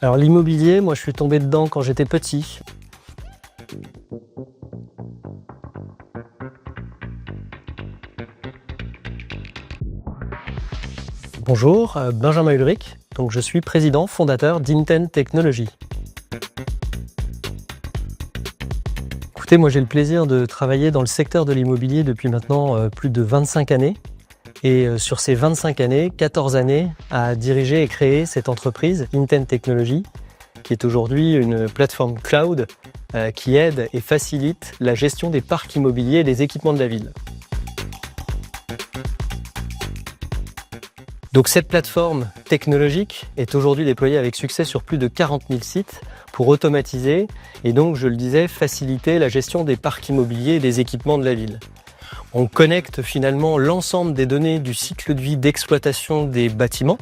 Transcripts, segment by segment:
Alors l'immobilier, moi je suis tombé dedans quand j'étais petit. Bonjour, Benjamin Ulrich, donc je suis président fondateur d'Inten Technologies. Écoutez, moi j'ai le plaisir de travailler dans le secteur de l'immobilier depuis maintenant plus de 25 années. Et sur ces 25 années, 14 années à diriger et créer cette entreprise Inten Technologies, qui est aujourd'hui une plateforme cloud qui aide et facilite la gestion des parcs immobiliers et des équipements de la ville. Donc cette plateforme technologique est aujourd'hui déployée avec succès sur plus de 40 000 sites pour automatiser et donc, je le disais, faciliter la gestion des parcs immobiliers et des équipements de la ville. On connecte finalement l'ensemble des données du cycle de vie d'exploitation des bâtiments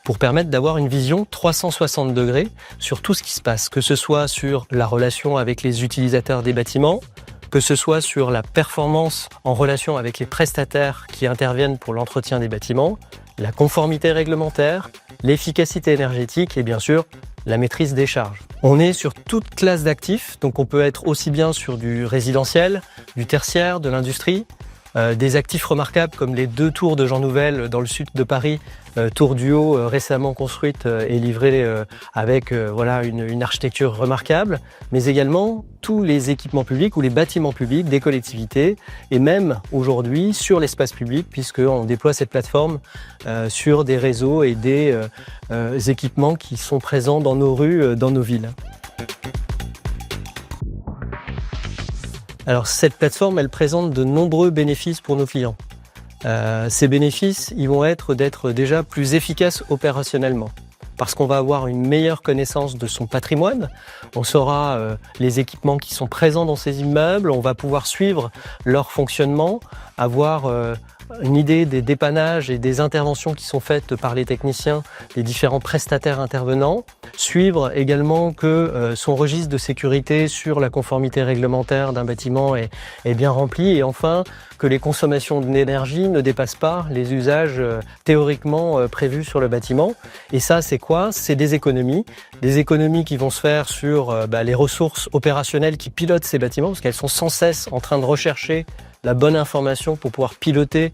pour permettre d'avoir une vision 360 degrés sur tout ce qui se passe, que ce soit sur la relation avec les utilisateurs des bâtiments, que ce soit sur la performance en relation avec les prestataires qui interviennent pour l'entretien des bâtiments, la conformité réglementaire, l'efficacité énergétique et bien sûr la maîtrise des charges. On est sur toute classe d'actifs, donc on peut être aussi bien sur du résidentiel, du tertiaire, de l'industrie, des actifs remarquables comme les 2 tours de Jean Nouvel dans le sud de Paris, tour du Haut récemment construite et livrée avec voilà, une architecture remarquable, mais également tous les équipements publics ou les bâtiments publics des collectivités et même aujourd'hui sur l'espace public puisqu'on déploie cette plateforme sur des réseaux et des équipements qui sont présents dans nos rues, dans nos villes. Alors cette plateforme, elle présente de nombreux bénéfices pour nos clients. Ces bénéfices, ils vont être d'être déjà plus efficaces opérationnellement. Parce qu'on va avoir une meilleure connaissance de son patrimoine, on saura les équipements qui sont présents dans ces immeubles, on va pouvoir suivre leur fonctionnement, avoir une idée des dépannages et des interventions qui sont faites par les techniciens, les différents prestataires intervenants, suivre également que son registre de sécurité sur la conformité réglementaire d'un bâtiment est bien rempli et enfin que les consommations d'énergie ne dépassent pas les usages théoriquement prévus sur le bâtiment. Et ça, c'est quoi? C'est des économies qui vont se faire sur les ressources opérationnelles qui pilotent ces bâtiments, parce qu'elles sont sans cesse en train de rechercher la bonne information pour pouvoir piloter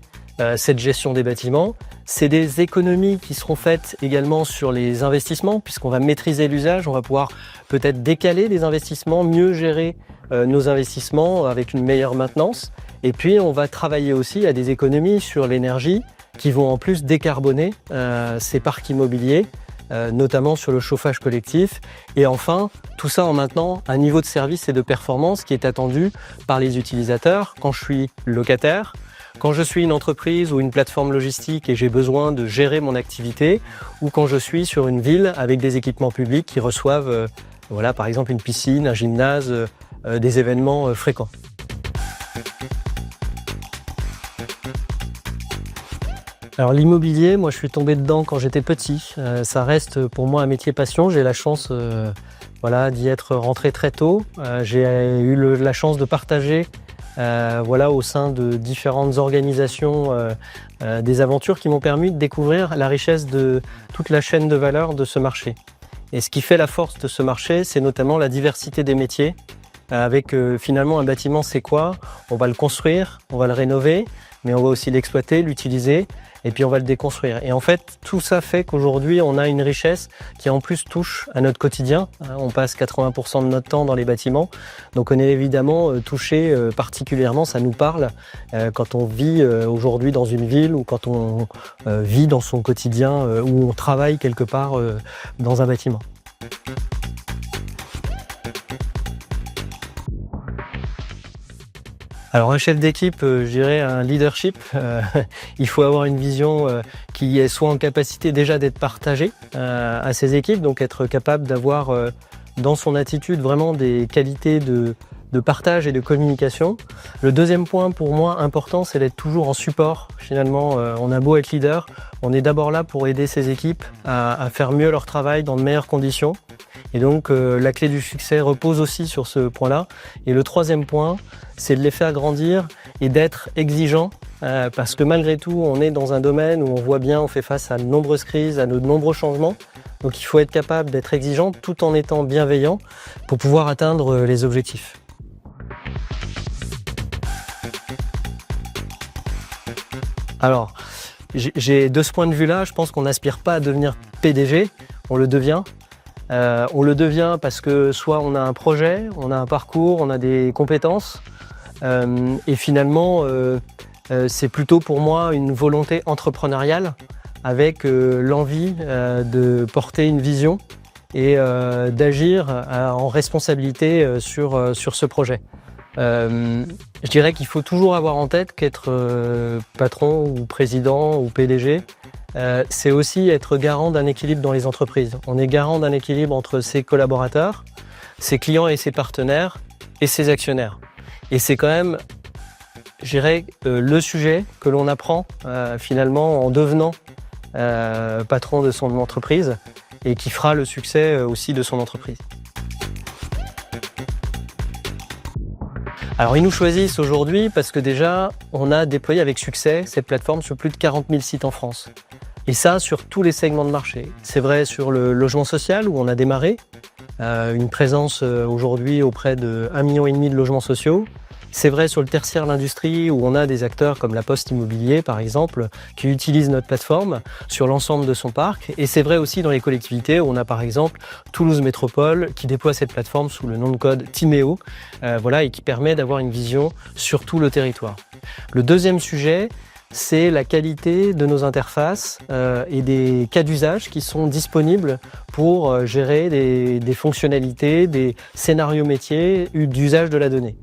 cette gestion des bâtiments. C'est des économies qui seront faites également sur les investissements, puisqu'on va maîtriser l'usage, on va pouvoir peut-être décaler les investissements, mieux gérer nos investissements avec une meilleure maintenance. Et puis on va travailler aussi à des économies sur l'énergie qui vont en plus décarboner ces parcs immobiliers, notamment sur le chauffage collectif. Et enfin, tout ça en maintenant un niveau de service et de performance qui est attendu par les utilisateurs quand je suis locataire, quand je suis une entreprise ou une plateforme logistique et j'ai besoin de gérer mon activité, ou quand je suis sur une ville avec des équipements publics qui reçoivent voilà, par exemple une piscine, un gymnase, des événements fréquents. Alors l'immobilier, moi je suis tombé dedans quand j'étais petit. Ça reste pour moi un métier passion. J'ai la chance voilà, d'y être rentré très tôt. J'ai eu la chance de partager voilà, au sein de différentes organisations des aventures qui m'ont permis de découvrir la richesse de toute la chaîne de valeur de ce marché. Et ce qui fait la force de ce marché, c'est notamment la diversité des métiers. Avec finalement un bâtiment, c'est quoi? On va le construire, on va le rénover, mais on va aussi l'exploiter, l'utiliser, et puis on va le déconstruire. Et en fait, tout ça fait qu'aujourd'hui, on a une richesse qui en plus touche à notre quotidien. On passe 80% de notre temps dans les bâtiments, donc on est évidemment touché particulièrement, ça nous parle quand on vit aujourd'hui dans une ville ou quand on vit dans son quotidien ou on travaille quelque part dans un bâtiment. Alors un chef d'équipe, je dirais un leadership, il faut avoir une vision qui soit en capacité déjà d'être partagée à ses équipes, donc être capable d'avoir dans son attitude vraiment des qualités de partage et de communication. Le deuxième point pour moi important, c'est d'être toujours en support. Finalement, on a beau être leader, on est d'abord là pour aider ses équipes à faire mieux leur travail dans de meilleures conditions. Et donc la clé du succès repose aussi sur ce point-là. Et le troisième point, c'est de les faire grandir et d'être exigeant parce que malgré tout, on est dans un domaine où on voit bien, on fait face à de nombreuses crises, à de nombreux changements. Donc il faut être capable d'être exigeant tout en étant bienveillant pour pouvoir atteindre les objectifs. Alors, de ce point de vue-là, je pense qu'on n'aspire pas à devenir PDG, on le devient. On le devient parce que soit on a un projet, on a un parcours, on a des compétences, et finalement, c'est plutôt pour moi une volonté entrepreneuriale avec l'envie de porter une vision et d'agir en responsabilité sur ce projet. Je dirais qu'il faut toujours avoir en tête qu'être patron ou président ou PDG, c'est aussi être garant d'un équilibre dans les entreprises. On est garant d'un équilibre entre ses collaborateurs, ses clients et ses partenaires et ses actionnaires. Et c'est quand même, je dirais, le sujet que l'on apprend finalement en devenant patron de son entreprise et qui fera le succès aussi de son entreprise. Alors ils nous choisissent aujourd'hui parce que déjà on a déployé avec succès cette plateforme sur plus de 40 000 sites en France. Et ça sur tous les segments de marché. C'est vrai sur le logement social où on a démarré, une présence aujourd'hui auprès de 1,5 million de logements sociaux. C'est vrai sur le tertiaire, l'industrie, où on a des acteurs comme la Poste Immobilier, par exemple, qui utilisent notre plateforme sur l'ensemble de son parc. Et c'est vrai aussi dans les collectivités, où on a par exemple Toulouse Métropole, qui déploie cette plateforme sous le nom de code Timéo, et qui permet d'avoir une vision sur tout le territoire. Le deuxième sujet, c'est la qualité de nos interfaces et des cas d'usage qui sont disponibles pour gérer des fonctionnalités, des scénarios métiers d'usage de la donnée.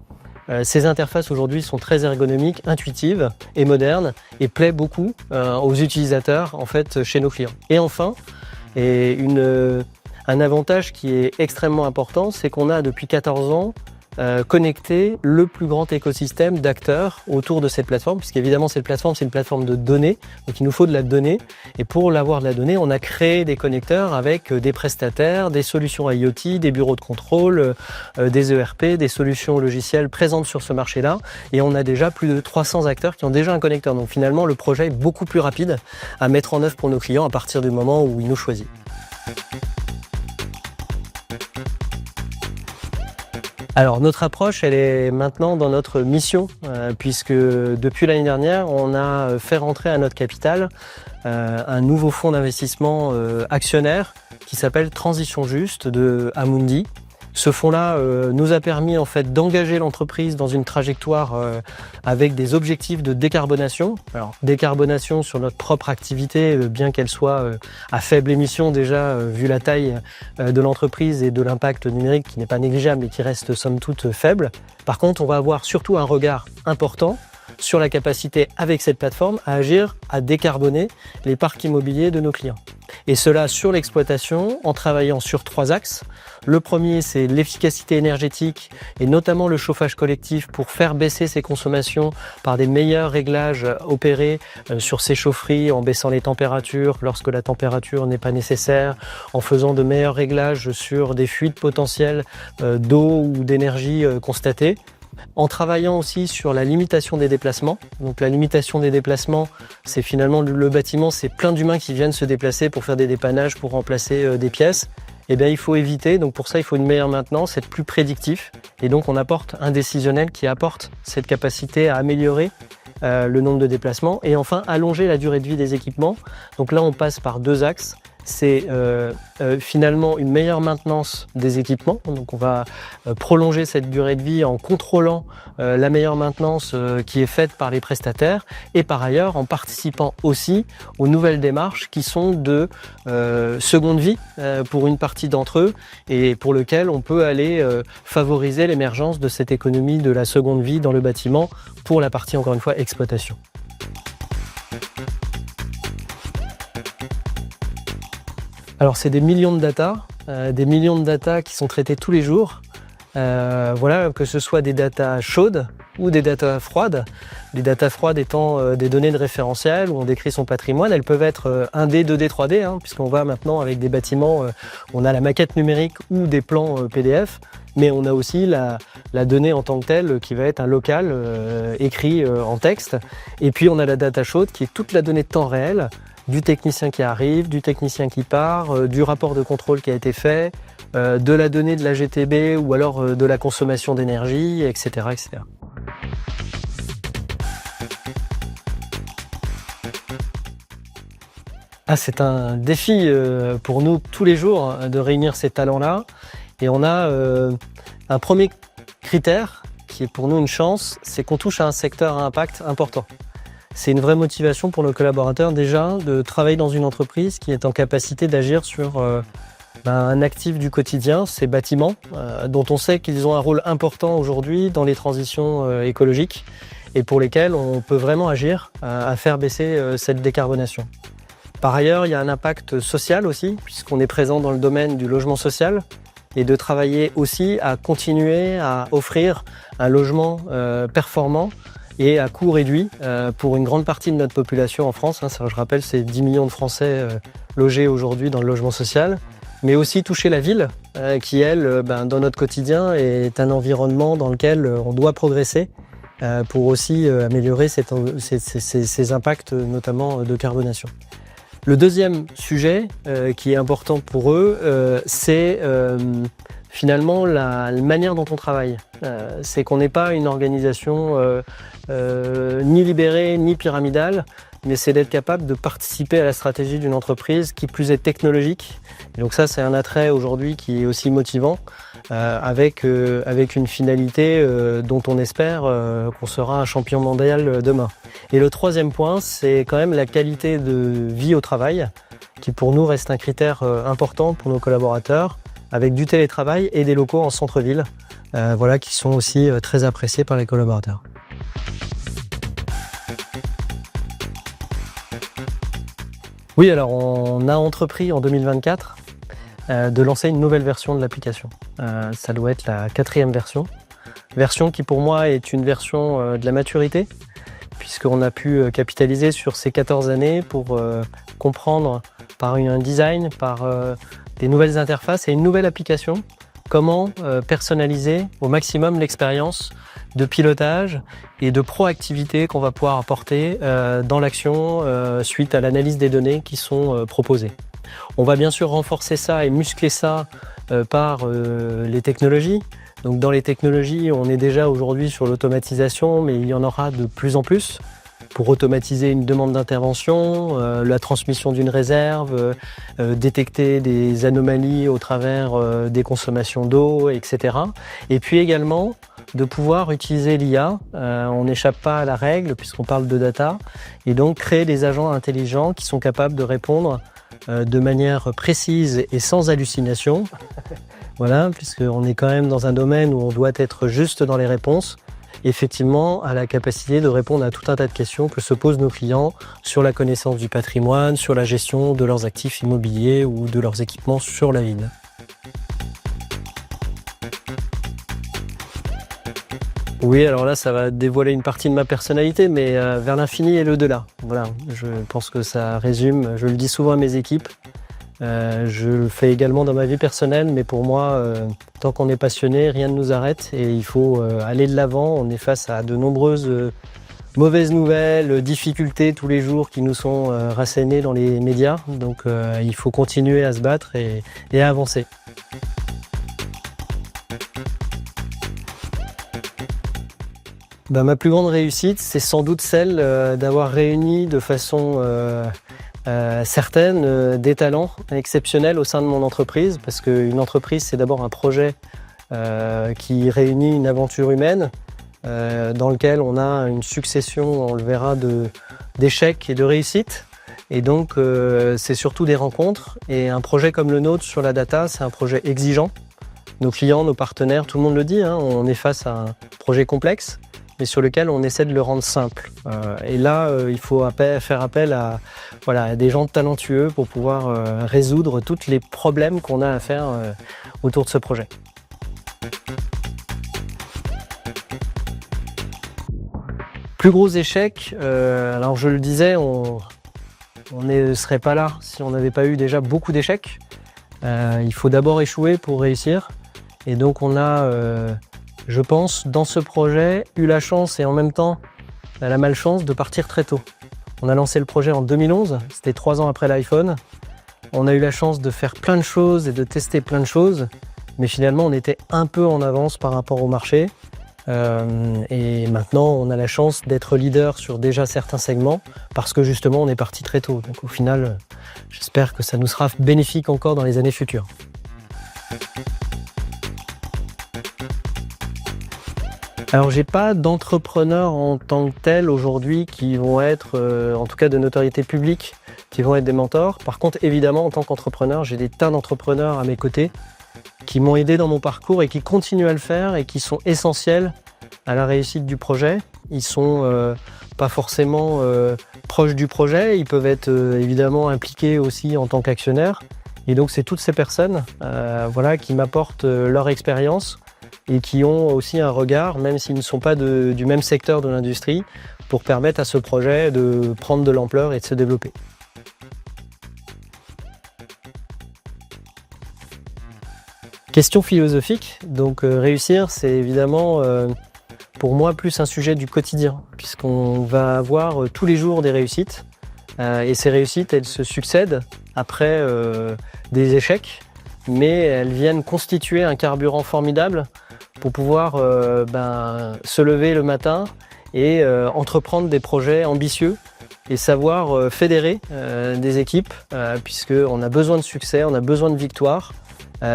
Ces interfaces aujourd'hui sont très ergonomiques, intuitives et modernes et plaisent beaucoup aux utilisateurs en fait, chez nos clients. Et enfin, un avantage qui est extrêmement important, c'est qu'on a depuis 14 ans connecter le plus grand écosystème d'acteurs autour de cette plateforme, puisqu'évidemment cette plateforme c'est une plateforme de données, donc il nous faut de la donnée, et pour l'avoir de la donnée, on a créé des connecteurs avec des prestataires, des solutions IoT, des bureaux de contrôle, des ERP, des solutions logicielles présentes sur ce marché-là, et on a déjà plus de 300 acteurs qui ont déjà un connecteur, donc finalement le projet est beaucoup plus rapide à mettre en œuvre pour nos clients à partir du moment où ils nous choisissent. Alors notre approche, elle est maintenant dans notre mission, puisque depuis l'année dernière, on a fait rentrer à notre capital un nouveau fonds d'investissement actionnaire qui s'appelle Transition Juste de Amundi. Ce fonds-là nous a permis en fait d'engager l'entreprise dans une trajectoire avec des objectifs de décarbonation. Alors décarbonation sur notre propre activité, bien qu'elle soit à faible émission déjà vu la taille de l'entreprise et de l'impact numérique qui n'est pas négligeable mais qui reste somme toute faible. Par contre, on va avoir surtout un regard important sur la capacité avec cette plateforme à agir, à décarboner les parcs immobiliers de nos clients. Et cela sur l'exploitation en travaillant sur 3 axes. Le premier, c'est l'efficacité énergétique et notamment le chauffage collectif pour faire baisser ses consommations par des meilleurs réglages opérés sur ces chaufferies en baissant les températures lorsque la température n'est pas nécessaire, en faisant de meilleurs réglages sur des fuites potentielles d'eau ou d'énergie constatées. En travaillant aussi sur la limitation des déplacements. Donc la limitation des déplacements, c'est finalement le bâtiment, c'est plein d'humains qui viennent se déplacer pour faire des dépannages, pour remplacer des pièces. Eh bien, il faut éviter, donc pour ça il faut une meilleure maintenance, être plus prédictif. Et donc on apporte un décisionnel qui apporte cette capacité à améliorer le nombre de déplacements et enfin allonger la durée de vie des équipements. Donc là on passe par 2 axes. C'est finalement une meilleure maintenance des équipements. Donc on va prolonger cette durée de vie en contrôlant la meilleure maintenance qui est faite par les prestataires et par ailleurs en participant aussi aux nouvelles démarches qui sont de seconde vie pour une partie d'entre eux et pour lequel on peut aller favoriser l'émergence de cette économie de la seconde vie dans le bâtiment pour la partie encore une fois exploitation. Alors c'est des millions de data qui sont traitées tous les jours. Que ce soit des data chaudes ou des data froides. Les data froides étant des données de référentiel où on décrit son patrimoine. Elles peuvent être 1D, 2D, 3D, puisqu'on va maintenant avec des bâtiments, on a la maquette numérique ou des plans PDF, mais on a aussi la donnée en tant que telle qui va être un local écrit en texte. Et puis on a la data chaude qui est toute la donnée de temps réel, du technicien qui arrive, du technicien qui part, du rapport de contrôle qui a été fait, de la donnée de la GTB ou alors de la consommation d'énergie, etc., etc. Ah, c'est un défi pour nous tous les jours de réunir ces talents-là. Et on a un premier critère qui est pour nous une chance, c'est qu'on touche à un secteur à impact important. C'est une vraie motivation pour nos collaborateurs déjà de travailler dans une entreprise qui est en capacité d'agir sur un actif du quotidien, ces bâtiments, dont on sait qu'ils ont un rôle important aujourd'hui dans les transitions écologiques et pour lesquels on peut vraiment agir à faire baisser cette décarbonation. Par ailleurs, il y a un impact social aussi, puisqu'on est présent dans le domaine du logement social, et de travailler aussi à continuer à offrir un logement performant et à coût réduit pour une grande partie de notre population en France. Ça, je rappelle, c'est 10 millions de Français logés aujourd'hui dans le logement social, mais aussi toucher la ville, qui elle, dans notre quotidien, est un environnement dans lequel on doit progresser pour aussi améliorer ces impacts, notamment de carbonation. Le deuxième sujet qui est important pour eux, c'est finalement la manière dont on travaille. C'est qu'on n'est pas une organisation ni libérée ni pyramidale, mais c'est d'être capable de participer à la stratégie d'une entreprise qui plus est technologique. Et donc ça, c'est un attrait aujourd'hui qui est aussi motivant, avec une finalité dont on espère qu'on sera un champion mondial demain. Et le troisième point, c'est quand même la qualité de vie au travail, qui pour nous reste un critère important pour nos collaborateurs, avec du télétravail et des locaux en centre-ville, qui sont aussi très appréciés par les collaborateurs. Oui, alors on a entrepris en 2024 de lancer une nouvelle version de l'application. Ça doit être la 4e version qui pour moi est une version de la maturité, puisqu'on a pu capitaliser sur ces 14 années pour comprendre par un design, par des nouvelles interfaces et une nouvelle application, comment personnaliser au maximum l'expérience de pilotage et de proactivité qu'on va pouvoir apporter dans l'action suite à l'analyse des données qui sont proposées. On va bien sûr renforcer ça et muscler ça par les technologies. Donc dans les technologies, on est déjà aujourd'hui sur l'automatisation, mais il y en aura de plus en plus pour automatiser une demande d'intervention, la transmission d'une réserve, détecter des anomalies au travers des consommations d'eau, etc. Et puis également de pouvoir utiliser l'IA, on n'échappe pas à la règle puisqu'on parle de data, et donc créer des agents intelligents qui sont capables de répondre de manière précise et sans hallucination. Voilà, puisqu'on est quand même dans un domaine où on doit être juste dans les réponses, effectivement à la capacité de répondre à tout un tas de questions que se posent nos clients sur la connaissance du patrimoine, sur la gestion de leurs actifs immobiliers ou de leurs équipements sur la ville. Oui, alors là, ça va dévoiler une partie de ma personnalité, mais vers l'infini et l'au-delà. Voilà, je pense que ça résume, je le dis souvent à mes équipes, je le fais également dans ma vie personnelle, mais pour moi, tant qu'on est passionné, rien ne nous arrête et il faut aller de l'avant. On est face à de nombreuses mauvaises nouvelles, difficultés tous les jours qui nous sont rassénées dans les médias, donc il faut continuer à se battre et à avancer. Ma plus grande réussite, c'est sans doute celle d'avoir réuni de façon certaine des talents exceptionnels au sein de mon entreprise, parce qu'une entreprise, c'est d'abord un projet qui réunit une aventure humaine dans lequel on a une succession, on le verra, d'échecs et de réussites. Et donc, c'est surtout des rencontres. Et un projet comme le nôtre sur la data, c'est un projet exigeant. Nos clients, nos partenaires, tout le monde le dit, on est face à un projet complexe, mais sur lequel on essaie de le rendre simple. Et là, il faut faire appel à des gens talentueux pour pouvoir résoudre tous les problèmes qu'on a à faire autour de ce projet. Plus gros échec, alors je le disais, on ne serait pas là si on n'avait pas eu déjà beaucoup d'échecs. Il faut d'abord échouer pour réussir. Et donc on a, je pense, dans ce projet, eu la chance et en même temps la malchance de partir très tôt. On a lancé le projet en 2011, c'était 3 ans après l'iPhone. On a eu la chance de faire plein de choses et de tester plein de choses, mais finalement on était un peu en avance par rapport au marché. Et maintenant on a la chance d'être leader sur déjà certains segments parce que justement on est parti très tôt. Donc au final, j'espère que ça nous sera bénéfique encore dans les années futures. Alors j'ai pas d'entrepreneurs en tant que tels aujourd'hui qui vont être, en tout cas de notoriété publique, qui vont être des mentors. Par contre, évidemment, en tant qu'entrepreneur, j'ai des tas d'entrepreneurs à mes côtés qui m'ont aidé dans mon parcours et qui continuent à le faire et qui sont essentiels à la réussite du projet. Ils sont pas forcément proches du projet, ils peuvent être évidemment impliqués aussi en tant qu'actionnaires. Et donc c'est toutes ces personnes qui m'apportent leur expérience et qui ont aussi un regard, même s'ils ne sont pas du même secteur de l'industrie, pour permettre à ce projet de prendre de l'ampleur et de se développer. Question philosophique, donc réussir, c'est évidemment pour moi plus un sujet du quotidien, puisqu'on va avoir tous les jours des réussites, et ces réussites, elles se succèdent après des échecs, mais elles viennent constituer un carburant formidable pour pouvoir se lever le matin et entreprendre des projets ambitieux et savoir fédérer des équipes, puisqu'on a besoin de succès, on a besoin de victoire,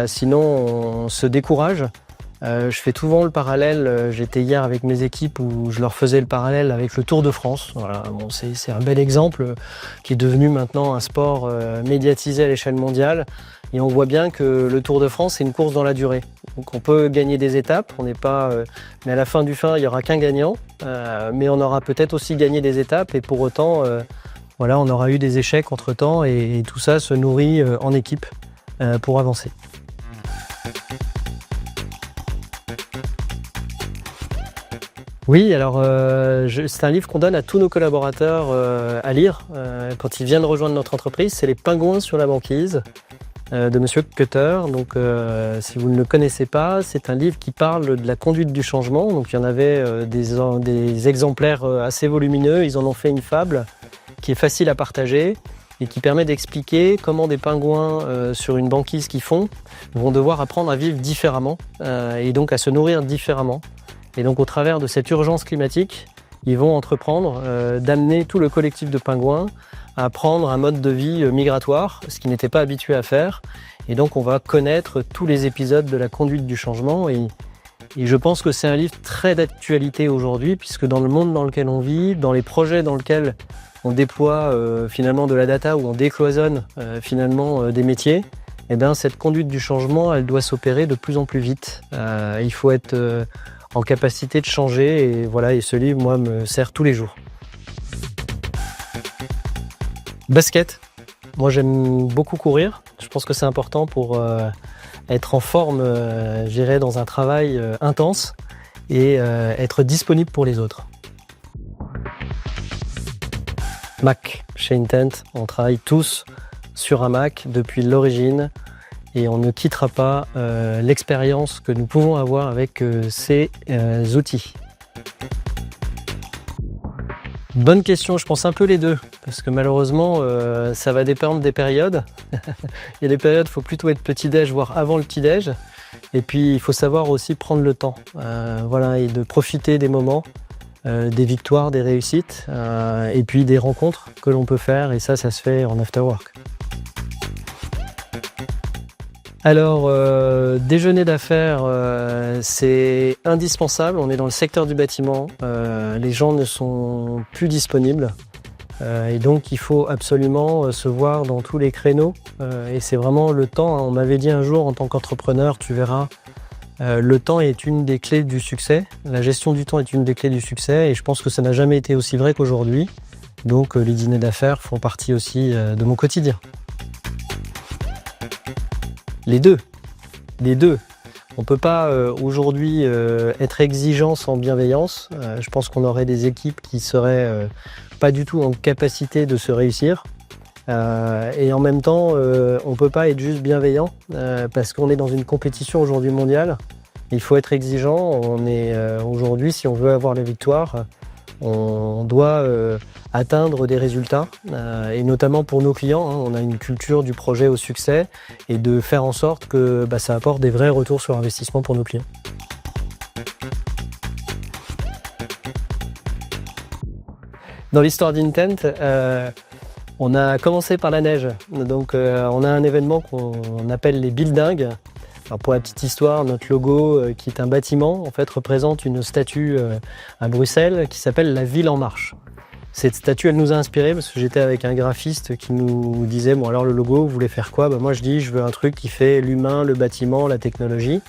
sinon on se décourage. Je fais souvent le parallèle, j'étais hier avec mes équipes où je leur faisais le parallèle avec le Tour de France. Voilà, bon, c'est un bel exemple qui est devenu maintenant un sport médiatisé à l'échelle mondiale. Et on voit bien que le Tour de France, c'est une course dans la durée. Donc on peut gagner des étapes, on n'est pas, mais à la fin du fin, il n'y aura qu'un gagnant. Mais on aura peut-être aussi gagné des étapes et pour autant, on aura eu des échecs entre-temps et tout ça se nourrit en équipe pour avancer. Oui, alors c'est un livre qu'on donne à tous nos collaborateurs à lire quand ils viennent rejoindre notre entreprise. C'est Les Pingouins sur la banquise de Monsieur Cutter. Donc si vous ne le connaissez pas, c'est un livre qui parle de la conduite du changement. Donc il y en avait des exemplaires assez volumineux. Ils en ont fait une fable qui est facile à partager et qui permet d'expliquer comment des pingouins sur une banquise qui fond vont devoir apprendre à vivre différemment et donc à se nourrir différemment. Et donc au travers de cette urgence climatique, ils vont entreprendre d'amener tout le collectif de pingouins à prendre un mode de vie migratoire, ce qu'ils n'étaient pas habitués à faire. Et donc on va connaître tous les épisodes de la conduite du changement. Et je pense que c'est un livre très d'actualité aujourd'hui, puisque dans le monde dans lequel on vit, dans les projets dans lesquels on déploie finalement de la data ou on décloisonne des métiers, et bien cette conduite du changement, elle doit s'opérer de plus en plus vite. Il faut être en capacité de changer et ce livre, moi, me sert tous les jours. Basket. Moi, j'aime beaucoup courir. Je pense que c'est important pour être en forme, dans un travail intense et être disponible pour les autres. Mac. Chez Intent, on travaille tous sur un Mac depuis l'origine. Et on ne quittera pas l'expérience que nous pouvons avoir avec ces outils. Bonne question, je pense un peu les deux, parce que malheureusement, ça va dépendre des périodes. Il y a des périodes, il faut plutôt être petit-déj, voire avant le petit-déj. Et puis, il faut savoir aussi prendre le temps, et de profiter des moments, des victoires, des réussites, et puis des rencontres que l'on peut faire, et ça se fait en after work. Alors, déjeuner d'affaires, c'est indispensable. On est dans le secteur du bâtiment. Les gens ne sont plus disponibles. Et donc, il faut absolument se voir dans tous les créneaux. Et c'est vraiment le temps. On m'avait dit un jour, en tant qu'entrepreneur, tu verras, le temps est une des clés du succès. La gestion du temps est une des clés du succès. Et je pense que ça n'a jamais été aussi vrai qu'aujourd'hui. Donc, les dîners d'affaires font partie aussi de mon quotidien. Les deux. On ne peut pas aujourd'hui être exigeant sans bienveillance. Je pense qu'on aurait des équipes qui seraient pas du tout en capacité de se réussir. Et en même temps, on ne peut pas être juste bienveillant parce qu'on est dans une compétition aujourd'hui mondiale. Il faut être exigeant. On est aujourd'hui, si on veut avoir la victoire, On doit atteindre des résultats, et notamment pour nos clients, hein, on a une culture du projet au succès et de faire en sorte que ça apporte des vrais retours sur investissement pour nos clients. Dans l'histoire d'Intent, on a commencé par la neige. Donc on a un événement qu'on appelle les Buildings. Alors pour la petite histoire, notre logo, qui est un bâtiment, en fait, représente une statue à Bruxelles qui s'appelle la Ville en marche. Cette statue, elle nous a inspirés parce que j'étais avec un graphiste qui nous disait « Bon alors le logo, vous voulez faire quoi ?» Moi je dis « Je veux un truc qui fait l'humain, le bâtiment, la technologie ».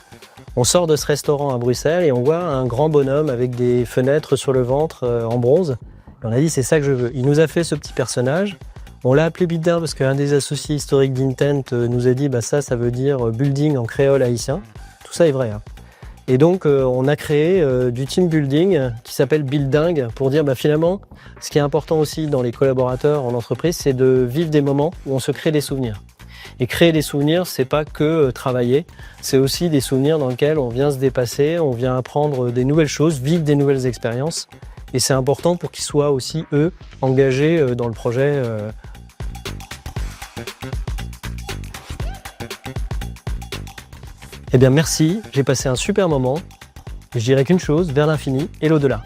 On sort de ce restaurant à Bruxelles et on voit un grand bonhomme avec des fenêtres sur le ventre en bronze. Et on a dit « C'est ça que je veux ». Il nous a fait ce petit personnage. On l'a appelé Builder parce qu'un des associés historiques d'Intent nous a dit ça veut dire building en créole haïtien. Tout ça est vrai, hein. Et donc on a créé du team building qui s'appelle Building pour dire finalement ce qui est important aussi dans les collaborateurs en entreprise, c'est de vivre des moments où on se crée des souvenirs. Et créer des souvenirs, c'est pas que travailler, c'est aussi des souvenirs dans lesquels on vient se dépasser, on vient apprendre des nouvelles choses, vivre des nouvelles expériences. Et c'est important pour qu'ils soient aussi, eux, engagés dans le projet. Eh bien merci, j'ai passé un super moment. Je dirais qu'une chose, vers l'infini et l'au-delà.